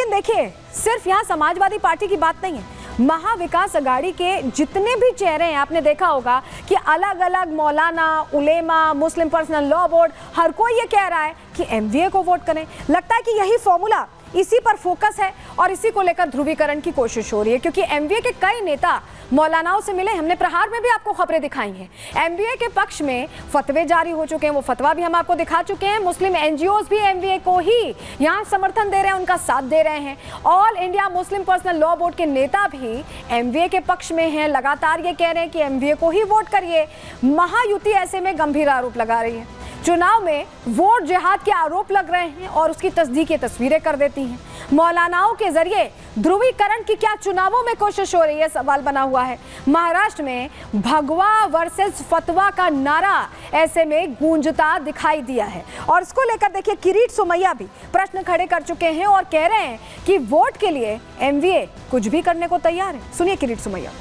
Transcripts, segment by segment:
लेकिन देखिए, सिर्फ यहाँ समाजवादी पार्टी की बात नहीं है, महाविकास अघाड़ी के जितने भी चेहरे हैं, आपने देखा होगा कि अलग अलग मौलाना, उलेमा, मुस्लिम पर्सनल लॉ बोर्ड, हर कोई ये कह रहा है कि एमवीए को वोट करें। लगता है कि यही फॉर्मूला, इसी पर फोकस है और इसी को लेकर ध्रुवीकरण की कोशिश हो रही है, क्योंकि एमवीए के कई नेता मौलानाओं से मिले। हमने प्रहार में भी आपको खबरें दिखाई हैं। एमवीए के पक्ष में फतवे जारी हो चुके हैं, वो फतवा भी हम आपको दिखा चुके हैं। मुस्लिम एनजीओज भी एमवीए को ही यहाँ समर्थन दे रहे हैं, उनका साथ दे रहे हैं। All India Muslim personal law board के नेता भी एमवीए के पक्ष में हैं, लगातार ये कह रहे हैं कि एमवीए को ही वोट करिए। महायुति ऐसे में गंभीर आरोप लगा रही है, चुनाव में वोट जिहाद के आरोप लग रहे हैं और उसकी तस्दीक ये तस्वीरें कर देती हैं। मौलानाओं के जरिए ध्रुवीकरण की क्या चुनावों में कोशिश हो रही है, सवाल बना हुआ है। महाराष्ट्र में भगवा वर्सेस फतवा का नारा ऐसे में गूंजता दिखाई दिया है और इसको लेकर देखिए किरीट सोमैया भी प्रश्न खड़े कर चुके हैं और कह रहे हैं कि वोट के लिए एमवीए कुछ भी करने को तैयार है। सुनिए किरीट सोमैया।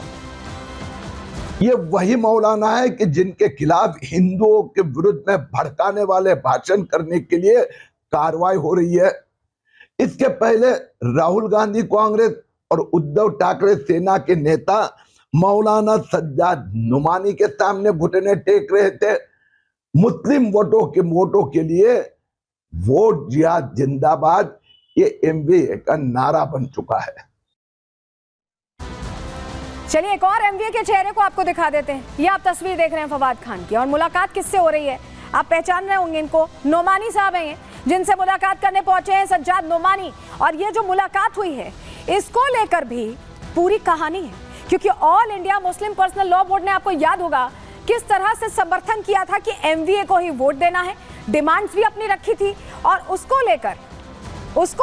ये वही मौलाना है कि जिनके खिलाफ हिंदुओं के विरुद्ध में भड़काने वाले भाषण करने के लिए कार्रवाई हो रही है। इसके पहले राहुल गांधी कांग्रेस और उद्धव ठाकरे सेना के नेता मौलाना सज्जाद नुमानी के सामने घुटने टेक रहे थे। मुस्लिम वोटों के लिए वोट जिहाद जिंदाबाद ये एमवीए का नारा बन चुका है। चलिए एक और एमवीए के चेहरे को आपको दिखा देते हैं। ये आप तस्वीर देख रहे हैं फवाद खान की, और मुलाकात किससे हो रही है आप पहचान रहे होंगे इनको। नोमानी साहब हैं जिनसे मुलाकात करने पहुंचे हैं, सज्जाद नोमानी। और ये जो मुलाकात हुई है इसको लेकर भी पूरी कहानी है, क्योंकि all India Muslim personal law board ने, आपको याद होगा, किस तरह से समर्थन किया था कि एमवीए को ही वोट देना है। डिमांड्स भी अपनी रखी थी और उसको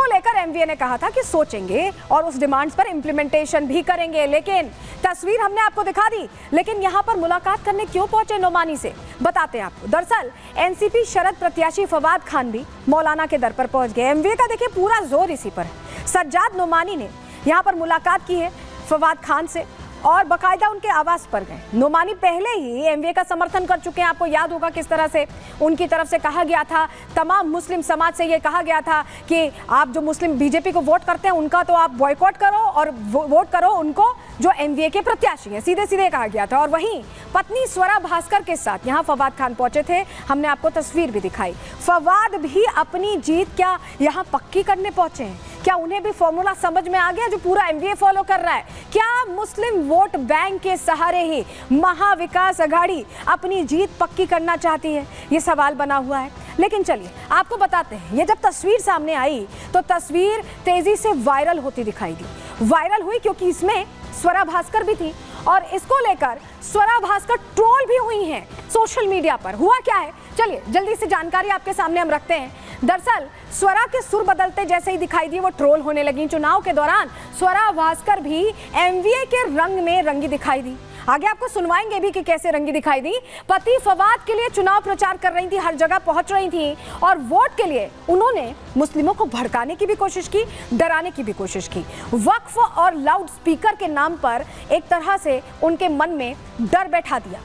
लेकर एमवीए ने कहा था कि सोचेंगे और उस डिमांड्स पर इंप्लीमेंटेशन भी करेंगे। लेकिन तस्वीर हमने आपको दिखा दी, लेकिन यहाँ पर मुलाकात करने क्यों पहुंचे नोमानी से, बताते हैं आपको। दरअसल एनसीपी शरद प्रत्याशी फवाद खान भी मौलाना के दर पर पहुंच गए। एमवीए का देखिए पूरा जोर इसी पर है। सज्जाद नोमानी ने यहाँ पर मुलाकात की है फवाद खान से और बाकायदा उनके आवास पर गए। नोमानी पहले ही एमवीए का समर्थन कर चुके हैं। आपको याद होगा किस तरह से उनकी तरफ से कहा गया था, तमाम मुस्लिम समाज से ये कहा गया था कि आप जो मुस्लिम बीजेपी को वोट करते हैं उनका तो आप बॉयकॉट करो और वोट करो उनको जो एमवीए के प्रत्याशी हैं, सीधे सीधे कहा गया था। और वहीं पत्नी स्वरा भास्कर के साथ यहाँ फवाद खान पहुंचे थे, हमने आपको तस्वीर भी दिखाई। फवाद भी अपनी जीत क्या यहाँ पक्की करने पहुंचे हैं? क्या उन्हें भी फॉर्मूला समझ में आ गया जो पूरा एमवीए फॉलो कर रहा है? क्या मुस्लिम वोट बैंक के सहारे ही महाविकास अघाड़ी अपनी जीत पक्की करना चाहती है? ये सवाल बना हुआ है। लेकिन चलिए आपको बताते हैं, ये जब तस्वीर सामने आई तो तस्वीर तेजी से वायरल होती दिखाई दी। वायरल हुई क्योंकि इसमें स्वरा भास्कर भी थी और इसको लेकर स्वरा भास्कर ट्रोल भी हुई हैं सोशल मीडिया पर। हुआ क्या है, चलिए जल्दी से जानकारी आपके सामने हम रखते हैं। दरअसल स्वरा के सुर बदलते जैसे ही दिखाई दी वो ट्रोल होने लगी। चुनाव के दौरान स्वरा भास्कर भी एमवीए के रंग में रंगी दिखाई दी। आगे आपको सुनवाएंगे भी कि कैसे रंगी दिखाई दी। पति फवाद के लिए चुनाव प्रचार कर रही थी, हर जगह पहुंच रही थी और वोट के लिए उन्होंने मुस्लिमों को भड़काने की भी कोशिश की, डराने की भी कोशिश की। वक्फ और लाउड स्पीकर के नाम पर एक तरह से उनके मन में डर बैठा दिया।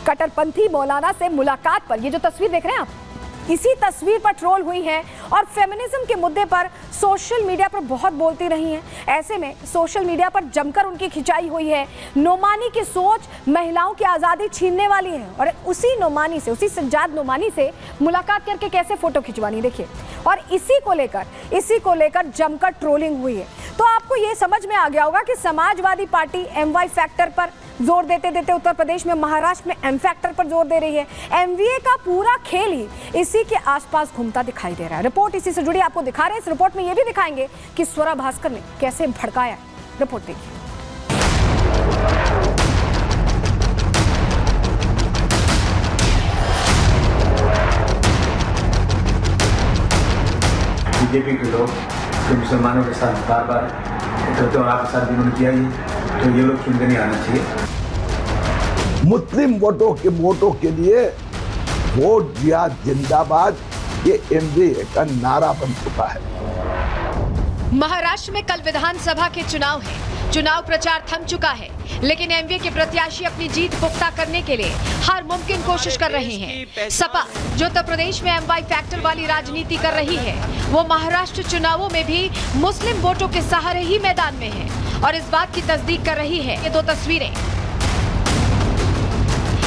कट्टरपंथी मौलाना से मुलाकात पर ये जो तस्वीर देख रहे हैं आप, इसी तस्वीर पर ट्रोल हुई हैं और फेमिनिज्म के मुद्दे पर सोशल मीडिया पर बहुत बोलती रही हैं। ऐसे में सोशल मीडिया पर जमकर उनकी खिंचाई हुई है। नोमानी की सोच महिलाओं की आज़ादी छीनने वाली है और उसी नोमानी से, उसी सज्जाद नोमानी से मुलाकात करके कैसे फोटो खिंचवानी, देखिए। और इसी को लेकर जमकर ट्रोलिंग हुई है। तो आपको ये समझ में आ गया होगा कि समाजवादी पार्टी एमवाई फैक्टर पर जोर देते देते उत्तर प्रदेश में, महाराष्ट्र में एम फैक्टर पर जोर दे रही है। एमवीए का पूरा खेल ही इसी के आसपास घूमता दिखाई दे रहा है। रिपोर्ट इसी से जुड़ी आपको दिखा रहे हैं। इस रिपोर्ट में ये भी दिखाएंगे कि स्वरा भास्कर ने कैसे भड़काया। रिपोर्ट देखिए। बीजेपी के लोग जो मुसलमानों के साथ बार बार आपके साथ जिन्होंने किया ही, तो ये लोग सुनते नहीं आना चाहिए। मुस्लिम वोटों के लिए वोट जिहाद जिंदाबाद ये एमवीए का नारा बन चुका है। महाराष्ट्र में कल विधानसभा के चुनाव हैं। चुनाव प्रचार थम चुका है, लेकिन एमवीए के प्रत्याशी अपनी जीत पुख्ता करने के लिए हर मुमकिन कोशिश कर रहे हैं। सपा जो उत्तर प्रदेश में एमवाई फैक्टर वाली राजनीति कर रही है, वो महाराष्ट्र चुनावों में भी मुस्लिम वोटों के सहारे ही मैदान में है और इस बात की तस्दीक कर रही है ये दो तस्वीरें।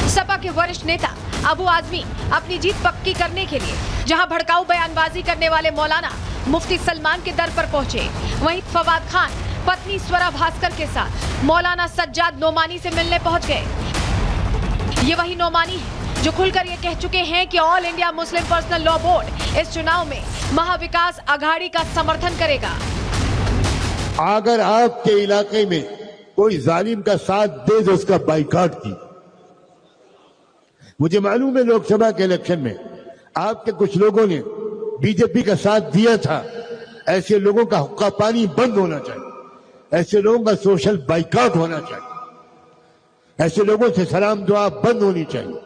सपा के वरिष्ठ नेता अबू आजमी अपनी जीत पक्की करने के लिए जहां भड़काऊ बयानबाजी करने वाले मौलाना मुफ्ती सलमान के दर पर पहुंचे, वहीं फवाद खान पत्नी स्वरा भास्कर के साथ मौलाना सज्जाद नोमानी से मिलने पहुंच गए। ये वही नोमानी है जो खुलकर ये कह चुके हैं कि all India Muslim personal law board इस चुनाव में महाविकास आघाड़ी का समर्थन करेगा। अगर आपके इलाके में कोई जालिम का साथ दे तो उसका बाइकआउट की। मुझे मालूम है लोकसभा के इलेक्शन में आपके कुछ लोगों ने बीजेपी का साथ दिया था। ऐसे लोगों का हुक्का पानी बंद होना चाहिए, ऐसे लोगों का सोशल बाइकआउट होना चाहिए, ऐसे लोगों से सलाम दुआ बंद होनी चाहिए।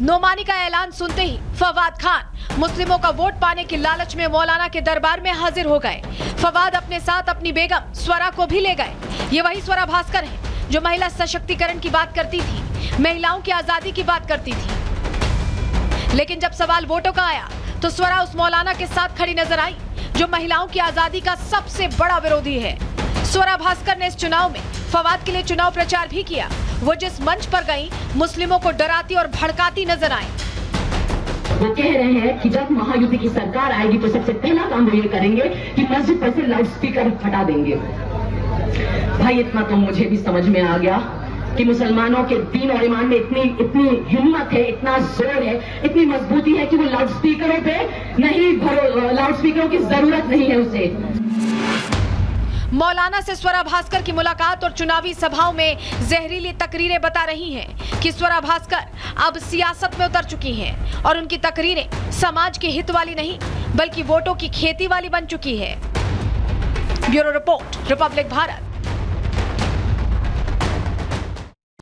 नोमानी का ऐलान सुनते ही फवाद खान मुस्लिमों का वोट पाने की लालच में मौलाना के दरबार में हाजिर हो गए। फवाद अपने साथ अपनी बेगम स्वरा को भी ले गए। ये वही स्वरा भास्कर है जो महिला सशक्तिकरण की बात करती थी, महिलाओं की आजादी की बात करती थी। लेकिन जब सवाल वोटों का आया तो स्वरा उस मौलाना के साथ खड़ी नजर आई जो महिलाओं की आजादी का सबसे बड़ा विरोधी है। स्वरा भास्कर ने इस चुनाव में फवाद के लिए चुनाव प्रचार भी किया। वो जिस मंच पर गई मुस्लिमों को डराती और भड़काती नजर आई। वो कह रहे हैं कि जब महायुति की सरकार आएगी तो सबसे पहला काम वो ये करेंगे कि मस्जिद पर से लाउड स्पीकर हटा देंगे। भाई इतना तो मुझे भी समझ में आ गया कि मुसलमानों के दीन और ईमान में इतनी हिम्मत है, इतना जोर है, इतनी मजबूती है कि वो लाउड स्पीकरों पे नहीं, लाउड स्पीकरों की जरूरत नहीं है उसे। मौलाना से स्वरा भास्कर की मुलाकात और चुनावी सभाओं में जहरीली तकरीरें बता रही हैं कि स्वरा भास्कर अब सियासत में उतर चुकी हैं और उनकी तकरीरें समाज के हित वाली नहीं बल्कि वोटों की खेती वाली बन चुकी है। Bureau report, Republic Bharat.